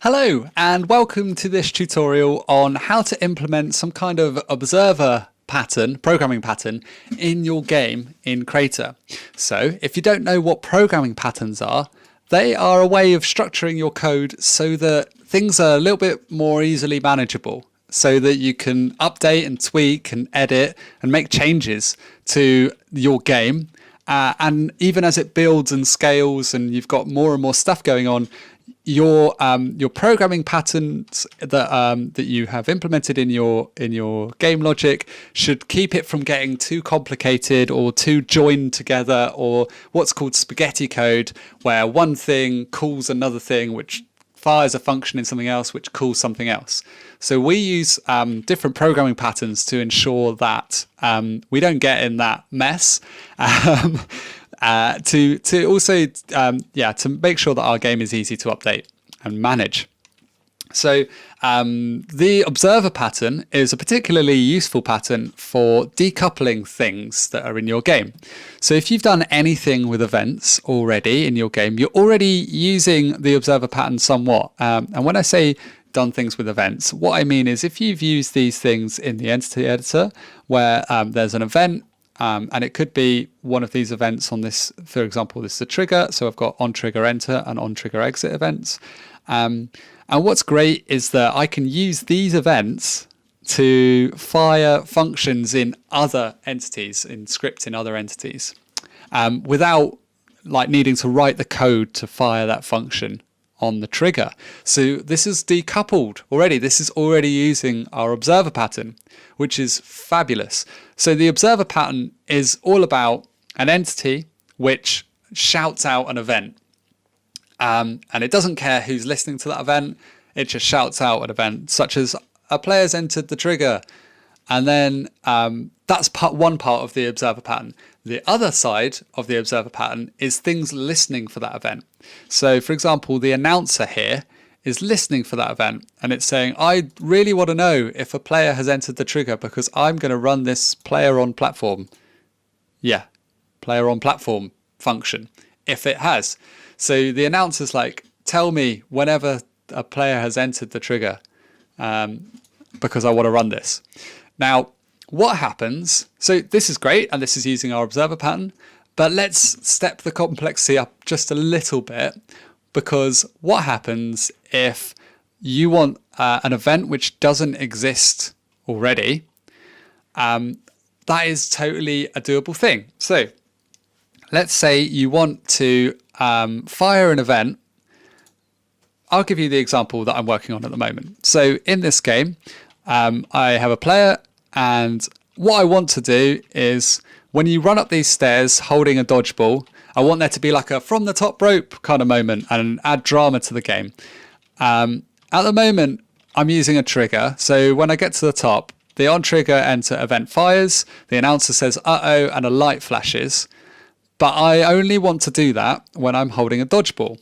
Hello and welcome to this tutorial on how to implement some kind of observer pattern, programming pattern in your game in Crayta. So if you don't know what programming patterns are, they are a way of structuring your code so that things are a little bit more easily manageable, so that you can update and tweak and edit and make changes to your game. And even as it builds and scales and you've got more and more stuff going on, your programming patterns that you have implemented in your game logic should keep it from getting too complicated or too joined together, or what's called spaghetti code, where one thing calls another thing which fires a function in something else which calls something else. So we use different programming patterns to ensure that we don't get in that mess. To also to make sure that our game is easy to update and manage. So the observer pattern is a particularly useful pattern for decoupling things that are in your game. So if you've done anything with events already in your game, you're already using the observer pattern somewhat. And when I say done things with events, what I mean is if you've used these things in the entity editor where there's an event, and it could be one of these events on this, for example, this is a trigger. So I've got on trigger enter and on trigger exit events. And what's great is that I can use these events to fire functions in other entities, in script in other entities, without like needing to write the code to fire that function on the trigger. So this is decoupled already. This is already using our observer pattern, which is fabulous. So the observer pattern is all about an entity which shouts out an event. And it doesn't care who's listening to that event. It just shouts out an event, such as a player's entered the trigger. And then that's one part of the observer pattern. The other side of the observer pattern is things listening for that event. So for example, the announcer here is listening for that event, and it's saying, I really want to know if a player has entered the trigger because I'm going to run this player on platform. Yeah, player on platform function, if it has. So the announcer's like, tell me whenever a player has entered the trigger, because I want to run this. Now, what happens? So this is great, and this is using our observer pattern, but let's step the complexity up just a little bit, because what happens if you want an event which doesn't exist already? That is totally a doable thing. So let's say you want to fire an event. I'll give you the example that I'm working on at the moment. So in this game, I have a player, and what I want to do is when you run up these stairs holding a dodgeball, I want there to be like a from the top rope kind of moment and add drama to the game. At the moment, I'm using a trigger. So when I get to the top, the on trigger enter event fires, the announcer says, uh-oh, and a light flashes. But I only want to do that when I'm holding a dodgeball.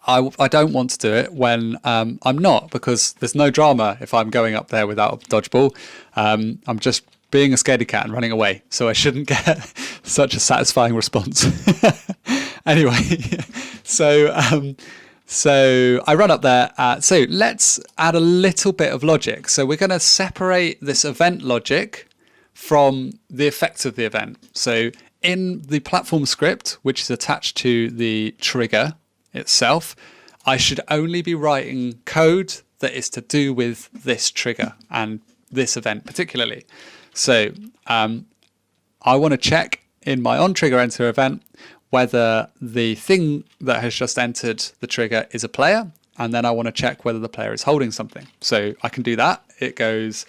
I don't want to do it when I'm not, because there's no drama if I'm going up there without a dodgeball. I'm just being a scaredy cat and running away, so I shouldn't get such a satisfying response. Anyway, so I run up there. So let's add a little bit of logic. So we're going to separate this event logic from the effects of the event. So in the platform script, which is attached to the trigger itself, I should only be writing code that is to do with this trigger and this event particularly. So I want to check in my on trigger enter event whether the thing that has just entered the trigger is a player, and then I want to check whether the player is holding something. So I can do that. It goes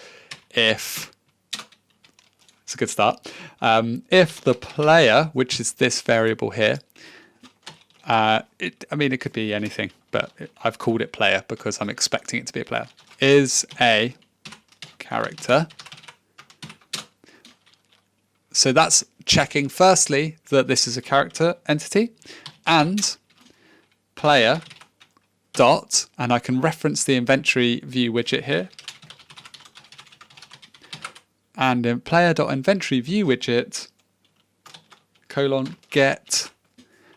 if, it's a good start, if the player, which is this variable here, it could be anything, but I've called it player because I'm expecting it to be a player, is a character. So that's checking firstly that this is a character entity, and player dot, and I can reference the inventory view widget here. And in player.inventory view widget colon get,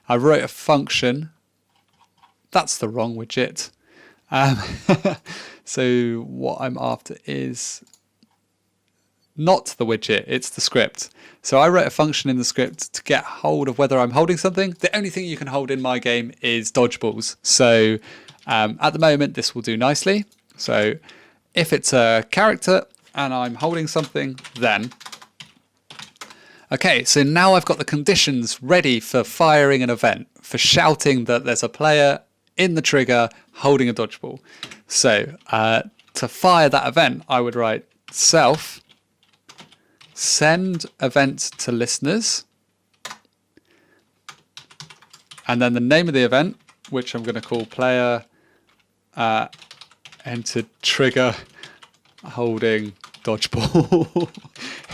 I wrote a function. That's the wrong widget. So what I'm after is not the widget, it's the script. So I wrote a function in the script to get hold of whether I'm holding something. The only thing you can hold in my game is dodgeballs. So at the moment, this will do nicely. So if it's a character and I'm holding something, then... Okay, so now I've got the conditions ready for firing an event, for shouting that there's a player in the trigger holding a dodgeball. So to fire that event, I would write self send event to listeners, and then the name of the event, which I'm going to call player entered trigger holding dodgeball,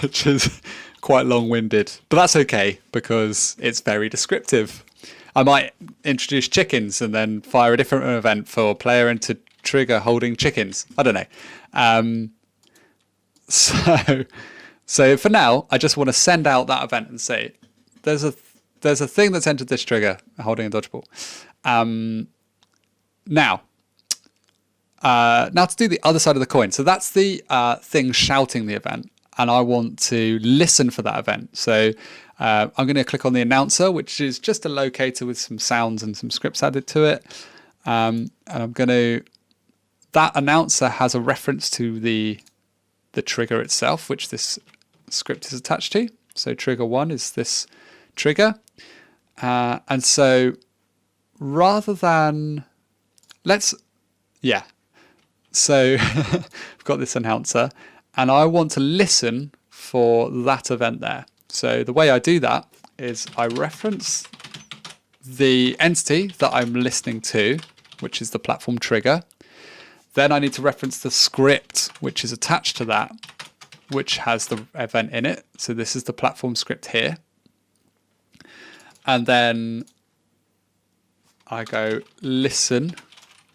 which is quite long-winded, but that's okay because it's very descriptive. I might introduce chickens and then fire a different event for player entered trigger holding chickens. I don't know. So for now, I just want to send out that event and say, there's a thing that's entered this trigger holding a dodgeball. Now to do the other side of the coin. So that's the thing shouting the event, and I want to listen for that event. So I'm going to click on the announcer, which is just a locator with some sounds and some scripts added to it. And I'm going to... That announcer has a reference to the trigger itself, which this script is attached to. So trigger 1 is this trigger. And so rather than... So I've got this announcer and I want to listen for that event there. So the way I do that is I reference the entity that I'm listening to, which is the platform trigger. Then I need to reference the script, which is attached to that, which has the event in it. So this is the platform script here. And then I go listen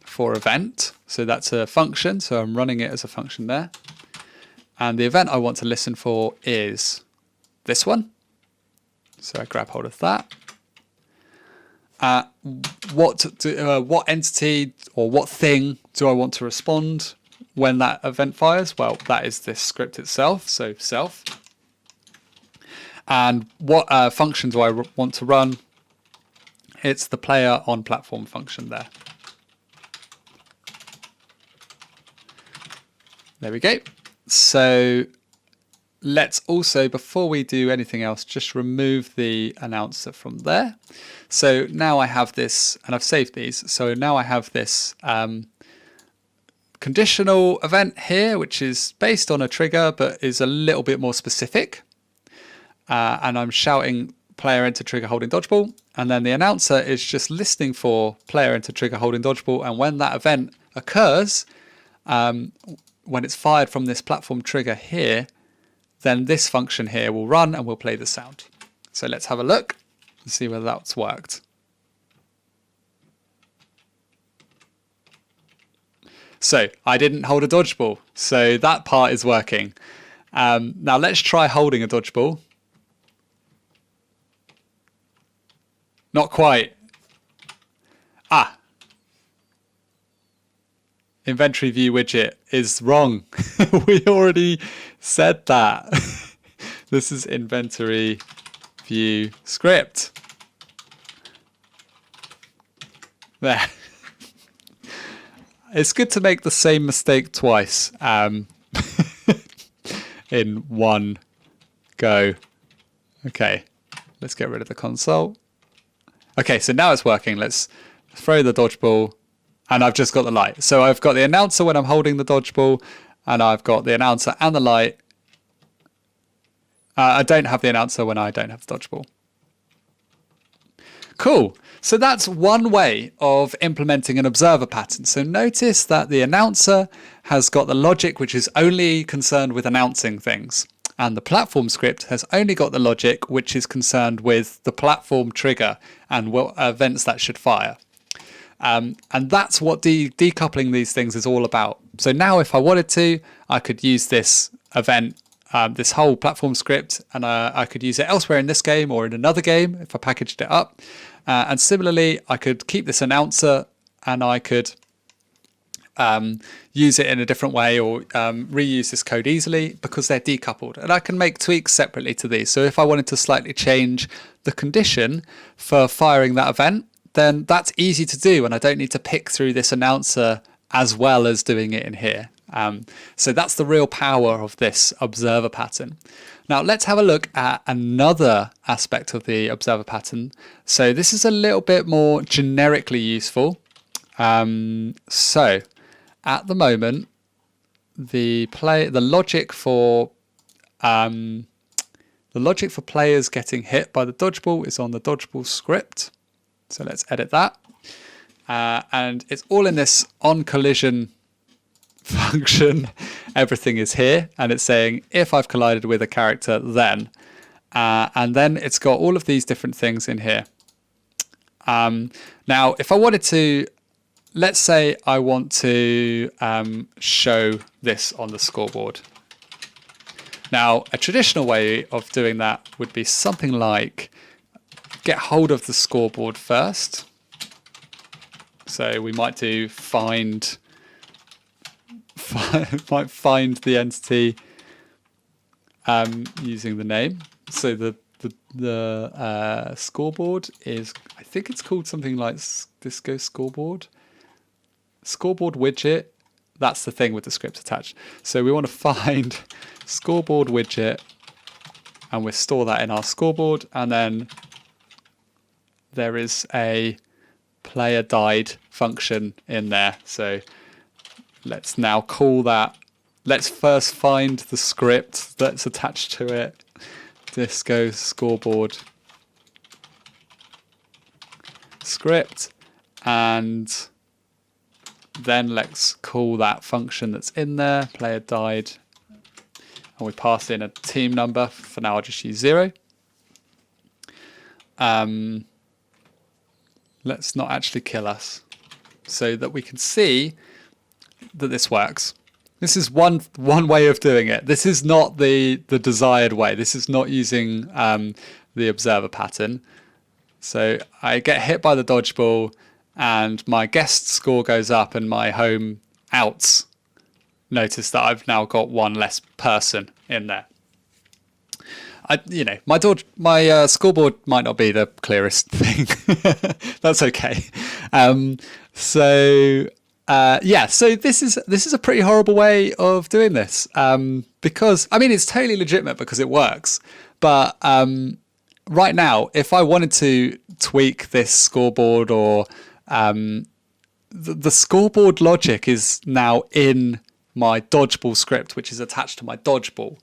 for event. So that's a function. So I'm running it as a function there. And the event I want to listen for is this one. So I grab hold of that. What entity or what thing do I want to respond when that event fires? Well, that is this script itself, so self. And what function do I want to run? It's the player on platform function there. There we go. So let's also, before we do anything else, just remove the announcer from there. So now I have this, and I've saved these. So now I have this conditional event here, which is based on a trigger, but is a little bit more specific. And I'm shouting player enter trigger holding dodgeball. And then the announcer is just listening for player enter trigger holding dodgeball. And when that event occurs, when it's fired from this platform trigger here, then this function here will run and we'll play the sound. So let's have a look and see whether that's worked. So I didn't hold a dodgeball, so that part is working. Now let's try holding a dodgeball. Not quite. Inventory view widget is wrong. We already said that. This is inventory view script. There. It's good to make the same mistake twice in one go. Okay, let's get rid of the console. Okay, so now it's working. Let's throw the dodgeball. And I've just got the light. So I've got the announcer when I'm holding the dodgeball, and I've got the announcer and the light. I don't have the announcer when I don't have the dodgeball. Cool. So that's one way of implementing an observer pattern. So notice that the announcer has got the logic which is only concerned with announcing things. And the platform script has only got the logic which is concerned with the platform trigger and what events that should fire. And that's what decoupling these things is all about. So now if I wanted to, I could use this event, this whole platform script, and I could use it elsewhere in this game or in another game if I packaged it up. And similarly, I could keep this announcer and I could use it in a different way or reuse this code easily because they're decoupled. And I can make tweaks separately to these. So if I wanted to slightly change the condition for firing that event, then that's easy to do. And I don't need to pick through this announcer as well as doing it in here. So that's the real power of this observer pattern. Now let's have a look at another aspect of the observer pattern. So this is a little bit more generically useful. So at the moment, the logic for players getting hit by the dodgeball is on the dodgeball script. So let's edit that, and it's all in this on collision function. Everything is here, and it's saying if I've collided with a character, then, and then it's got all of these different things in here. Now, if I wanted to, let's say I want to show this on the scoreboard. Now, a traditional way of doing that would be something like get hold of the scoreboard first. So we might do find the entity using the name. So the scoreboard is, I think it's called something like Disco Scoreboard. Scoreboard widget, that's the thing with the script attached. So we want to find scoreboard widget, and we store that in our scoreboard, and then there is a player died function in there. So let's now call that. Let's first find the script that's attached to it. Disco scoreboard script, and then let's call that function that's in there, player died, and we pass in a team number. For now I'll just use 0. Let's not actually kill us, so that we can see that this works. This is one way of doing it. This is not the desired way. This is not using the observer pattern. So I get hit by the dodgeball, and my guest score goes up, and my home outs. Notice that I've now got one less person in there. My scoreboard might not be the clearest thing. That's okay. So this is a pretty horrible way of doing this, because I mean it's totally legitimate because it works. But right now, if I wanted to tweak this scoreboard, or the scoreboard logic is now in my dodgeball script, which is attached to my dodgeball,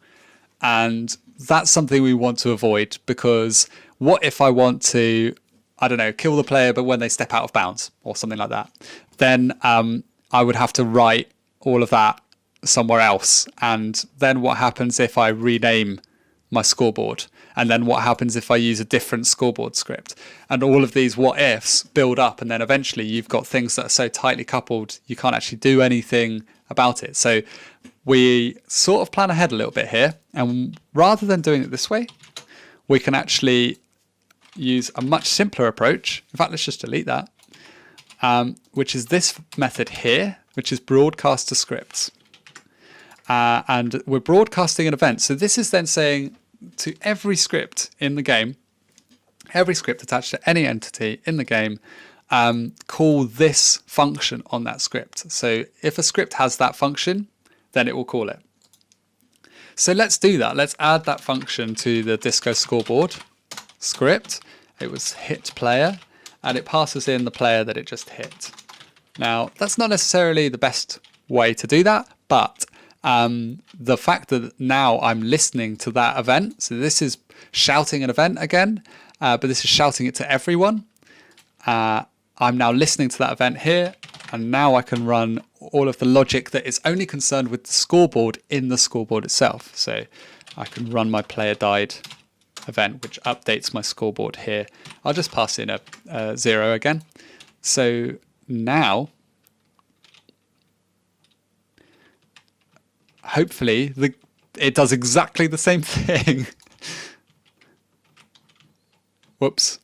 and that's something we want to avoid, because what if I want to, I don't know, kill the player but when they step out of bounds or something like that, then I would have to write all of that somewhere else. And then what happens if I rename my scoreboard? And then what happens if I use a different scoreboard script? And all of these what ifs build up, and then eventually you've got things that are so tightly coupled you can't actually do anything about it. So we sort of plan ahead a little bit here, and rather than doing it this way, we can actually use a much simpler approach. In fact, let's just delete that, which is this method here, which is broadcast to scripts. And we're broadcasting an event. So this is then saying to every script in the game, every script attached to any entity in the game, call this function on that script. So if a script has that function, then it will call it. So let's do that. Let's add that function to the Disco Scoreboard script. It was hit player, and it passes in the player that it just hit. Now, that's not necessarily the best way to do that, but the fact that now I'm listening to that event, so this is shouting an event again, but this is shouting it to everyone. I'm now listening to that event here, and now I can run all of the logic that is only concerned with the scoreboard in the scoreboard itself. So I can run my player died event, which updates my scoreboard here. I'll just pass in a 0 again. So now, hopefully, it does exactly the same thing. Whoops.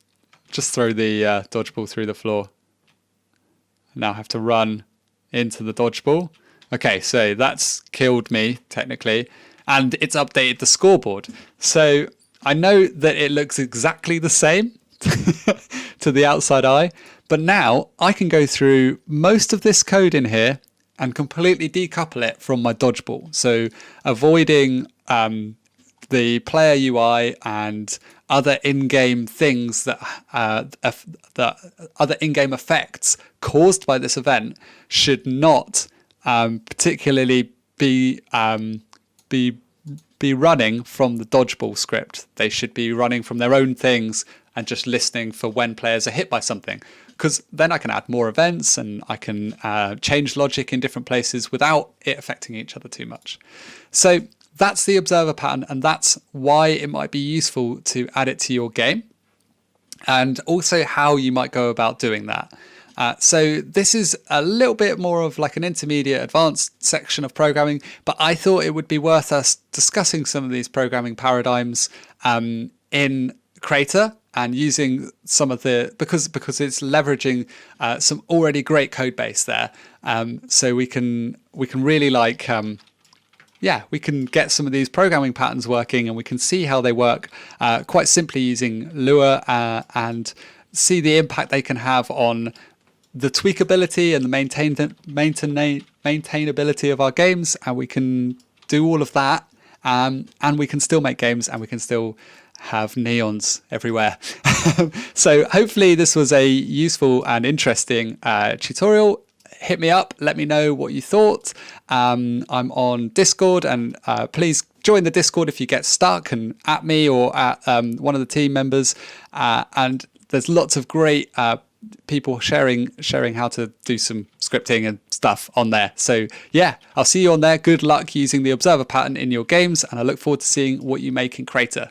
Just throw the dodgeball through the floor. Now I have to run into the dodgeball. Okay, so that's killed me technically, and it's updated the scoreboard. So I know that it looks exactly the same to the outside eye, but now I can go through most of this code in here and completely decouple it from my dodgeball. So avoiding the player UI and other in-game things that other in-game effects caused by this event should not particularly be running from the dodgeball script. They should be running from their own things and just listening for when players are hit by something, because then I can add more events and I can change logic in different places without it affecting each other too much. So that's the observer pattern, and that's why it might be useful to add it to your game, and also how you might go about doing that. So this is a little bit more of like an intermediate advanced section of programming, but I thought it would be worth us discussing some of these programming paradigms in Crayta, and using some of the, because it's leveraging some already great code base there. So we can really like, we can get some of these programming patterns working, and we can see how they work quite simply using Lua, and see the impact they can have on the tweakability and the maintainability of our games. And we can do all of that, and we can still make games, and we can still have neons everywhere. So hopefully this was a useful and interesting tutorial. Hit me up, let me know what you thought. I'm on Discord, and please join the Discord if you get stuck, and at me or at one of the team members. And there's lots of great people sharing how to do some scripting and stuff on there. So yeah, I'll see you on there. Good luck using the observer pattern in your games, and I look forward to seeing what you make in Crayta.